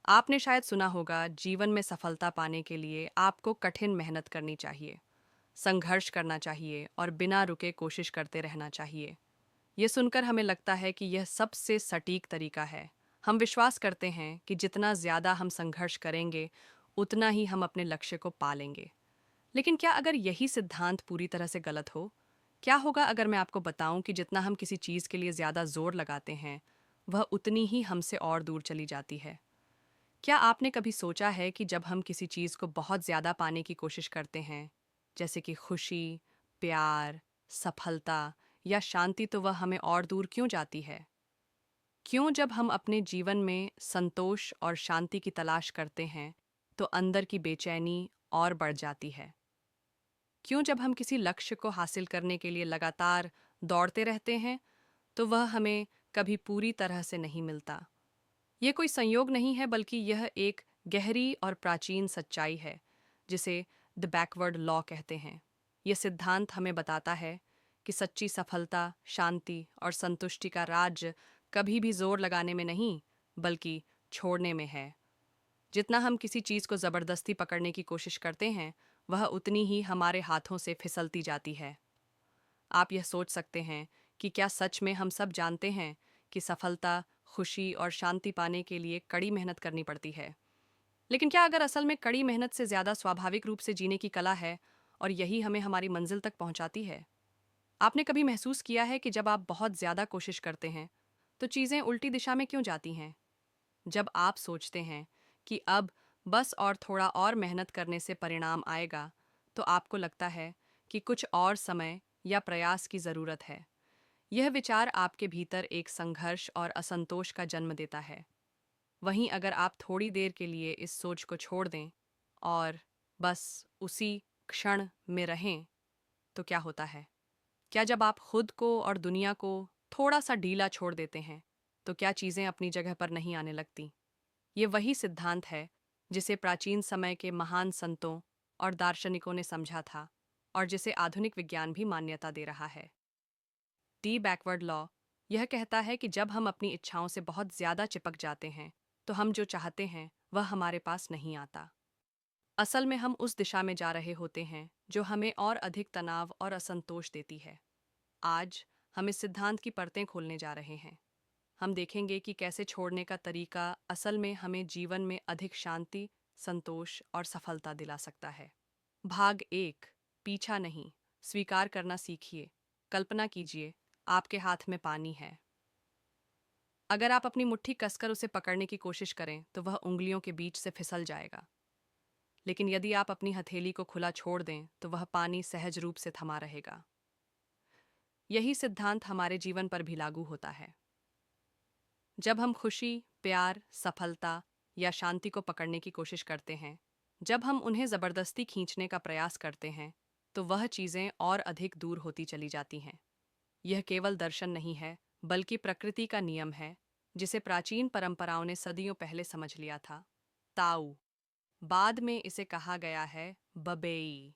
आपने शायद सुना होगा, जीवन में सफलता पाने के लिए आपको कठिन मेहनत करनी चाहिए, संघर्ष करना चाहिए और बिना रुके कोशिश करते रहना चाहिए। ये सुनकर हमें लगता है कि यह सबसे सटीक तरीका है। हम विश्वास करते हैं कि जितना ज़्यादा हम संघर्ष करेंगे, उतना ही हम अपने लक्ष्य को पा लेंगे। लेकिन क्या अगर यही सिद्धांत पूरी तरह से गलत हो? क्या होगा अगर मैं आपको बताऊं कि जितना हम किसी चीज़ के लिए ज़्यादा जोर लगाते हैं, वह उतनी ही हमसे और दूर चली जाती है? क्या आपने कभी सोचा है कि जब हम किसी चीज़ को बहुत ज़्यादा पाने की कोशिश करते हैं, जैसे कि खुशी, प्यार, सफलता या शांति, तो वह हमें और दूर क्यों जाती है? क्यों जब हम अपने जीवन में संतोष और शांति की तलाश करते हैं, तो अंदर की बेचैनी और बढ़ जाती है? क्यों जब हम किसी लक्ष्य को हासिल करने के लिए लगातार दौड़ते रहते हैं, तो वह हमें कभी पूरी तरह से नहीं मिलता? ये कोई संयोग नहीं है, बल्कि यह एक गहरी और प्राचीन सच्चाई है, जिसे द बैकवर्ड लॉ कहते हैं। यह सिद्धांत हमें बताता है कि सच्ची सफलता, शांति और संतुष्टि का राज कभी भी जोर लगाने में नहीं, बल्कि छोड़ने में है। जितना हम किसी चीज़ को ज़बरदस्ती पकड़ने की कोशिश करते हैं, वह उतनी ही हमारे हाथों से फिसलती जाती है। आप यह सोच सकते हैं कि क्या सच में हम सब जानते हैं कि सफलता, खुशी और शांति पाने के लिए कड़ी मेहनत करनी पड़ती है? लेकिन क्या अगर असल में कड़ी मेहनत से ज़्यादा स्वाभाविक रूप से जीने की कला है, और यही हमें हमारी मंजिल तक पहुंचाती है? आपने कभी महसूस किया है कि जब आप बहुत ज़्यादा कोशिश करते हैं, तो चीज़ें उल्टी दिशा में क्यों जाती हैं? जब आप सोचते हैं कि अब बस और थोड़ा और मेहनत करने से परिणाम आएगा, तो आपको लगता है कि कुछ और समय या प्रयास की ज़रूरत है। यह विचार आपके भीतर एक संघर्ष और असंतोष का जन्म देता है। वहीं अगर आप थोड़ी देर के लिए इस सोच को छोड़ दें और बस उसी क्षण में रहें, तो क्या होता है? क्या जब आप खुद को और दुनिया को थोड़ा सा ढीला छोड़ देते हैं, तो क्या चीज़ें अपनी जगह पर नहीं आने लगती? ये वही सिद्धांत है जिसे प्राचीन समय के महान संतों और दार्शनिकों ने समझा था, और जिसे आधुनिक विज्ञान भी मान्यता दे रहा है। डी बैकवर्ड लॉ यह कहता है कि जब हम अपनी इच्छाओं से बहुत ज़्यादा चिपक जाते हैं, तो हम जो चाहते हैं वह हमारे पास नहीं आता। असल में हम उस दिशा में जा रहे होते हैं जो हमें और अधिक तनाव और असंतोष देती है। आज हम इस सिद्धांत की परतें खोलने जा रहे हैं। हम देखेंगे कि कैसे छोड़ने का तरीका असल में हमें जीवन में अधिक शांति, संतोष और सफलता दिला सकता है। भाग 1। पीछा नहीं, स्वीकार करना सीखिए। कल्पना कीजिए, आपके हाथ में पानी है। अगर आप अपनी मुट्ठी कसकर उसे पकड़ने की कोशिश करें, तो वह उंगलियों के बीच से फिसल जाएगा। लेकिन यदि आप अपनी हथेली को खुला छोड़ दें, तो वह पानी सहज रूप से थमा रहेगा। यही सिद्धांत हमारे जीवन पर भी लागू होता है। जब हम खुशी, प्यार, सफलता या शांति को पकड़ने की कोशिश करते हैं, जब हम उन्हें ज़बरदस्ती खींचने का प्रयास करते हैं, तो वह चीज़ें और अधिक दूर होती चली जाती हैं। यह केवल दर्शन नहीं है, बल्कि प्रकृति का नियम है, जिसे प्राचीन परंपराओं ने सदियों पहले समझ लिया था। ताऊ, बाद में इसे कहा गया है बबेई,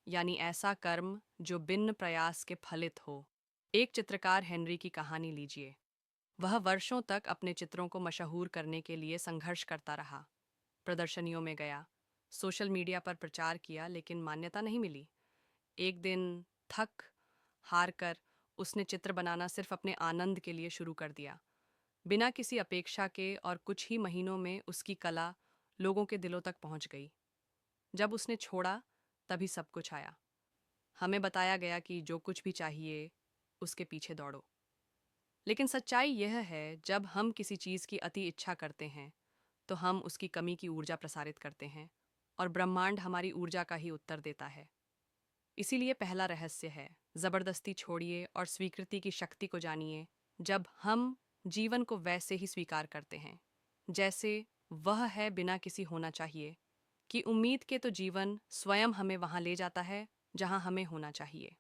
यानी ऐसा कर्म जो बिन प्रयास के फलित हो। एक चित्रकार हेनरी की कहानी लीजिए। वह वर्षों तक अपने चित्रों को मशहूर करने के लिए संघर्ष करता रहा। प्रदर्शनियों में गया, सोशल मीडिया पर प्रचार किया, लेकिन मान्यता नहीं मिली। एक दिन थक हार कर उसने चित्र बनाना सिर्फ अपने आनंद के लिए शुरू कर दिया, बिना किसी अपेक्षा के, और कुछ ही महीनों में उसकी कला लोगों के दिलों तक पहुंच गई। जब उसने छोड़ा, तभी सब कुछ आया। हमें बताया गया कि जो कुछ भी चाहिए, उसके पीछे दौड़ो। लेकिन सच्चाई यह है, जब हम किसी चीज़ की अति इच्छा करते हैं, तो हम उसकी कमी की ऊर्जा प्रसारित करते हैं, और ब्रह्मांड हमारी ऊर्जा का ही उत्तर देता है। इसीलिए पहला रहस्य है, ज़बरदस्ती छोड़िए और स्वीकृति की शक्ति को जानिए। जब हम जीवन को वैसे ही स्वीकार करते हैं जैसे वह है, बिना किसी होना चाहिए कि उम्मीद के, तो जीवन स्वयं हमें वहाँ ले जाता है जहाँ हमें होना चाहिए।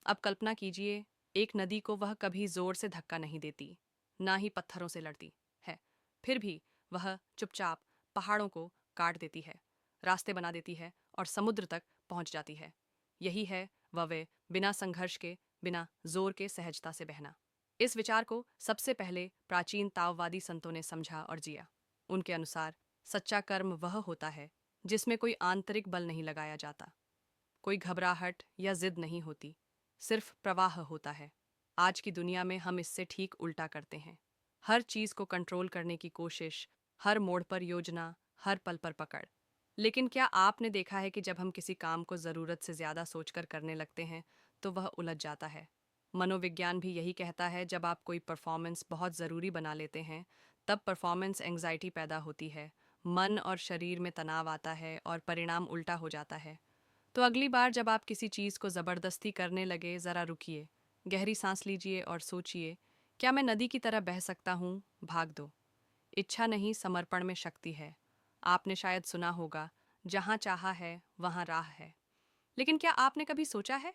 अब कल्पना कीजिए, एक नदी को वह कभी जोर से धक्का नहीं देती, ना ही पत्थरों से लड़ती है। फिर भी वह चुपचाप पहाड़ों को काट देती है, रास्ते बना देती है और समुद्र तक पहुंच जाती है। यही है वह वे, बिना संघर्ष के, बिना जोर के सहजता से बहना। इस विचार को सबसे पहले प्राचीन ताओवादी संतों ने समझा और जिया। उनके अनुसार सच्चा कर्म वह होता है जिसमें कोई आंतरिक बल नहीं लगाया जाता, कोई घबराहट या जिद नहीं होती, सिर्फ प्रवाह होता है। आज की दुनिया में हम इससे ठीक उल्टा करते हैं। हर चीज को कंट्रोल करने की कोशिश, हर मोड़ पर योजना, हर पल पर पकड़। लेकिन क्या आपने देखा है कि जब हम किसी काम को ज़रूरत से ज़्यादा सोचकर करने लगते हैं तो वह उलझ जाता है। मनोविज्ञान भी यही कहता है, जब आप कोई परफॉर्मेंस बहुत ज़रूरी बना लेते हैं तब परफॉर्मेंस एंग्जाइटी पैदा होती है, मन और शरीर में तनाव आता है और परिणाम उल्टा हो जाता है। तो अगली बार जब आप किसी चीज़ को ज़बरदस्ती करने लगे, ज़रा रुकिए, गहरी सांस लीजिए और सोचिए, क्या मैं नदी की तरह बह सकता हूँ? भाग दो। इच्छा नहीं, समर्पण में शक्ति है। आपने शायद सुना होगा, जहाँ चाहा है वहाँ राह है। लेकिन क्या आपने कभी सोचा है,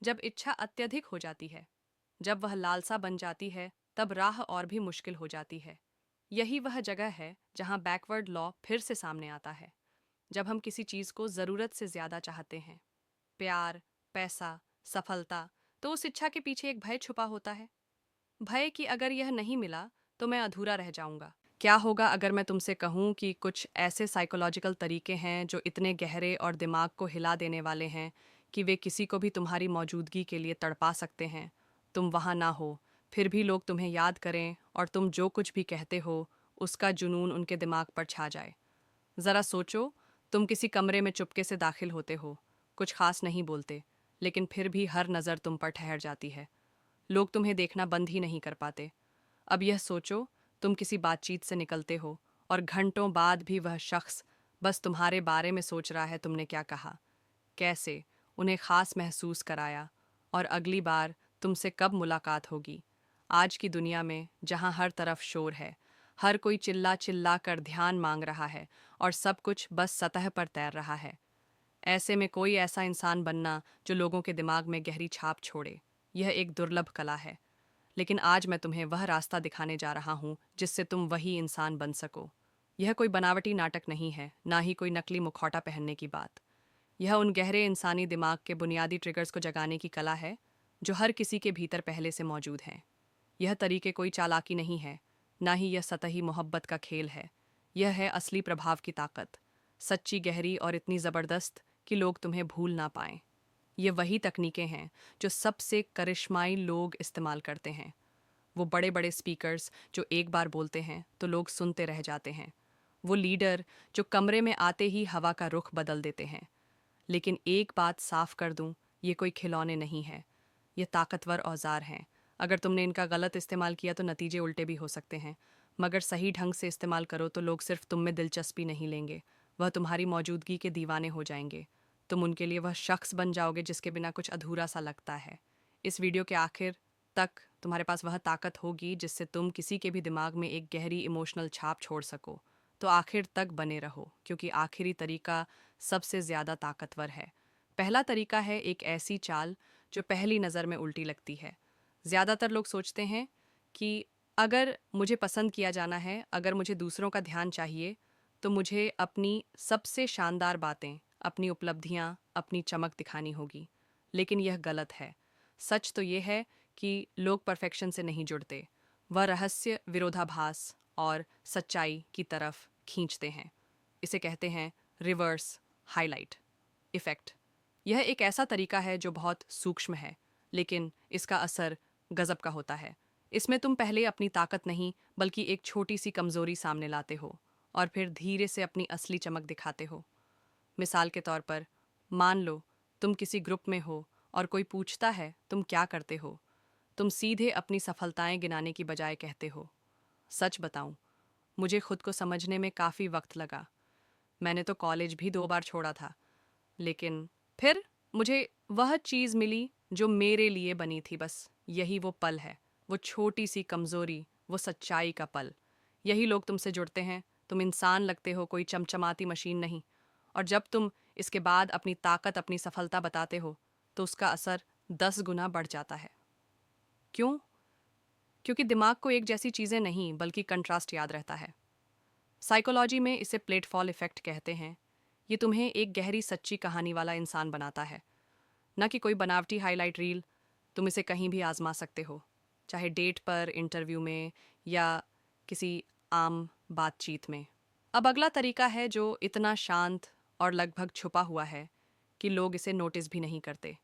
जब इच्छा अत्यधिक हो जाती है, जब वह लालसा बन जाती है, तब राह और भी मुश्किल हो जाती है। यही वह जगह है जहाँ बैकवर्ड लॉ फिर से सामने आता है। जब हम किसी चीज़ को ज़रूरत से ज़्यादा चाहते हैं, प्यार, पैसा, सफलता, तो उस इच्छा के पीछे एक भय छुपा होता है। भय कि अगर यह नहीं मिला तो मैं अधूरा रह जाऊंगा। क्या होगा अगर मैं तुमसे कहूं कि कुछ ऐसे साइकोलॉजिकल तरीके हैं जो इतने गहरे और दिमाग को हिला देने वाले हैं कि वे किसी को भी तुम्हारी मौजूदगी के लिए तड़पा सकते हैं। तुम वहां ना हो, फिर भी लोग तुम्हें याद करें और तुम जो कुछ भी कहते हो उसका जुनून उनके दिमाग पर छा जाए। ज़रा सोचो, तुम किसी कमरे में चुपके से दाखिल होते हो, कुछ खास नहीं बोलते, लेकिन फिर भी हर नज़र तुम पर ठहर जाती है। लोग तुम्हें देखना बंद ही नहीं कर पाते। अब यह सोचो, तुम किसी बातचीत से निकलते हो और घंटों बाद भी वह शख्स बस तुम्हारे बारे में सोच रहा है, तुमने क्या कहा, कैसे उन्हें खास महसूस कराया, और अगली बार तुमसे कब मुलाकात होगी। आज की दुनिया में जहाँ हर तरफ शोर है, हर कोई चिल्ला चिल्ला कर ध्यान मांग रहा है और सब कुछ बस सतह पर तैर रहा है, ऐसे में कोई ऐसा इंसान बनना जो लोगों के दिमाग में गहरी छाप छोड़े, यह एक दुर्लभ कला है। लेकिन आज मैं तुम्हें वह रास्ता दिखाने जा रहा हूँ जिससे तुम वही इंसान बन सको। यह कोई बनावटी नाटक नहीं है, ना ही कोई नकली मुखौटा पहनने की बात। यह उन गहरे इंसानी दिमाग के बुनियादी ट्रिगर्स को जगाने की कला है जो हर किसी के भीतर पहले से मौजूद हैं। यह तरीके कोई चालाकी नहीं है, ना ही यह सतही मोहब्बत का खेल है। यह है असली प्रभाव की ताकत, सच्ची, गहरी और इतनी ज़बरदस्त कि लोग तुम्हें भूल ना पाएं। ये वही तकनीकें हैं जो सबसे करिश्माई लोग इस्तेमाल करते हैं। वो बड़े बड़े स्पीकर्स जो एक बार बोलते हैं तो लोग सुनते रह जाते हैं। वो लीडर जो कमरे में आते ही हवा का रुख बदल देते हैं। लेकिन एक बात साफ कर दूं, ये कोई खिलौने नहीं है, ये ताकतवर औजार हैं। अगर तुमने इनका गलत इस्तेमाल किया तो नतीजे उल्टे भी हो सकते हैं, मगर सही ढंग से इस्तेमाल करो तो लोग सिर्फ तुम में दिलचस्पी नहीं लेंगे, वह तुम्हारी मौजूदगी के दीवाने हो जाएंगे। तुम उनके लिए वह शख्स बन जाओगे जिसके बिना कुछ अधूरा सा लगता है। इस वीडियो के आखिर तक तुम्हारे पास वह ताकत होगी जिससे तुम किसी के भी दिमाग में एक गहरी इमोशनल छाप छोड़ सको। तो आखिर तक बने रहो, क्योंकि आखिरी तरीका सबसे ज़्यादा ताकतवर है। पहला तरीका है एक ऐसी चाल जो पहली नज़र में उल्टी लगती है। ज़्यादातर लोग सोचते हैं कि अगर मुझे पसंद किया जाना है, अगर मुझे दूसरों का ध्यान चाहिए, तो मुझे अपनी सबसे शानदार बातें, अपनी उपलब्धियां, अपनी चमक दिखानी होगी। लेकिन यह गलत है। सच तो यह है कि लोग परफेक्शन से नहीं जुड़ते, वह रहस्य, विरोधाभास और सच्चाई की तरफ खींचते हैं। इसे कहते हैं रिवर्स हाईलाइट इफ़ेक्ट। यह एक ऐसा तरीका है जो बहुत सूक्ष्म है, लेकिन इसका असर गजब का होता है। इसमें तुम पहले अपनी ताकत नहीं, बल्कि एक छोटी सी कमजोरी सामने लाते हो और फिर धीरे से अपनी असली चमक दिखाते हो। मिसाल के तौर पर, मान लो तुम किसी ग्रुप में हो और कोई पूछता है तुम क्या करते हो, तुम सीधे अपनी सफलताएं गिनाने की बजाय कहते हो, सच बताऊं, मुझे खुद को समझने में काफ़ी वक्त लगा। मैंने तो कॉलेज भी 2 बार छोड़ा था, लेकिन फिर मुझे वह चीज़ मिली जो मेरे लिए बनी थी। बस यही वो पल है, वो छोटी सी कमज़ोरी, वो सच्चाई का पल। यही लोग तुमसे जुड़ते हैं। तुम इंसान लगते हो, कोई चमचमाती मशीन नहीं। और जब तुम इसके बाद अपनी ताकत, अपनी सफलता बताते हो, तो उसका असर 10 गुना बढ़ जाता है। क्यों? क्योंकि दिमाग को एक जैसी चीज़ें नहीं, बल्कि कंट्रास्ट याद रहता है। साइकोलॉजी में इसे प्लेटफॉल इफेक्ट कहते हैं। ये तुम्हें एक गहरी सच्ची कहानी वाला इंसान बनाता है, न कि कोई बनावटी हाईलाइट रील। तुम इसे कहीं भी आजमा सकते हो, चाहे डेट पर, इंटरव्यू में या किसी आम बातचीत में। अब अगला तरीका है जो इतना शांत और लगभग छुपा हुआ है कि लोग इसे नोटिस भी नहीं करते,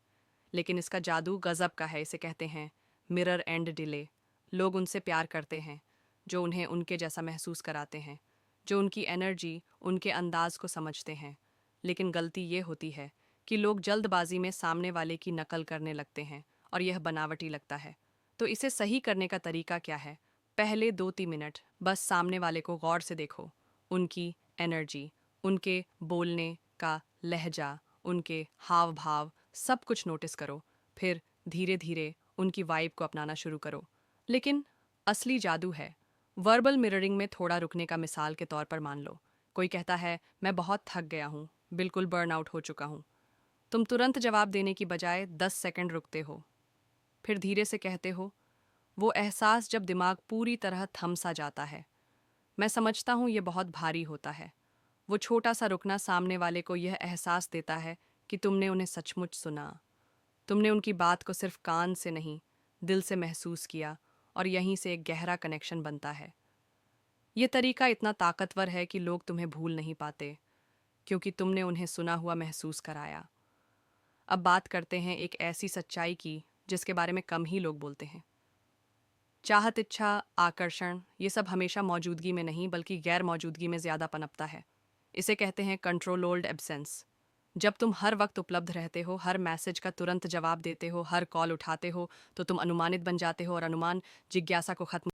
लेकिन इसका जादू गजब का है। इसे कहते हैं मिरर एंड डिले। लोग उनसे प्यार करते हैं जो उन्हें उनके जैसा महसूस कराते हैं, जो उनकी एनर्जी, उनके अंदाज को समझते हैं। लेकिन गलती ये होती है कि लोग जल्दबाजी में सामने वाले की नकल करने लगते हैं और यह बनावटी लगता है। तो इसे सही करने का तरीका क्या है? पहले 2-3 मिनट बस सामने वाले को गौर से देखो, उनकी एनर्जी, उनके बोलने का लहजा, उनके हाव भाव, सब कुछ नोटिस करो। फिर धीरे धीरे उनकी वाइब को अपनाना शुरू करो। लेकिन असली जादू है वर्बल मिररिंग में थोड़ा रुकने का। मिसाल के तौर पर मान लो कोई कहता है मैं बहुत थक गया हूँ, बिल्कुल बर्न आउट हो चुका हूँ। तुम तुरंत जवाब देने की बजाय 10 सेकंड रुकते हो, फिर धीरे से कहते हो, वो एहसास जब दिमाग पूरी तरह थम सा जाता है। मैं समझता हूँ ये बहुत भारी होता है। वो छोटा सा रुकना सामने वाले को यह एहसास देता है कि तुमने उन्हें सचमुच सुना। तुमने उनकी बात को सिर्फ कान से नहीं, दिल से महसूस किया, और यहीं से एक गहरा कनेक्शन बनता है। ये तरीका इतना ताकतवर है कि लोग तुम्हें भूल नहीं पाते, क्योंकि तुमने उन्हें सुना हुआ महसूस कराया। अब बात करते हैं एक ऐसी सच्चाई की जिसके बारे में कम ही लोग बोलते हैं। चाहत, इच्छा, आकर्षण, ये सब हमेशा मौजूदगी में नहीं बल्कि गैर मौजूदगी में ज़्यादा पनपता है। इसे कहते हैं कंट्रोल्ड एब्सेंस। जब तुम हर वक्त उपलब्ध रहते हो, हर मैसेज का तुरंत जवाब देते हो, हर कॉल उठाते हो, तो तुम अनुमानित बन जाते हो, और अनुमान जिज्ञासा को खत्म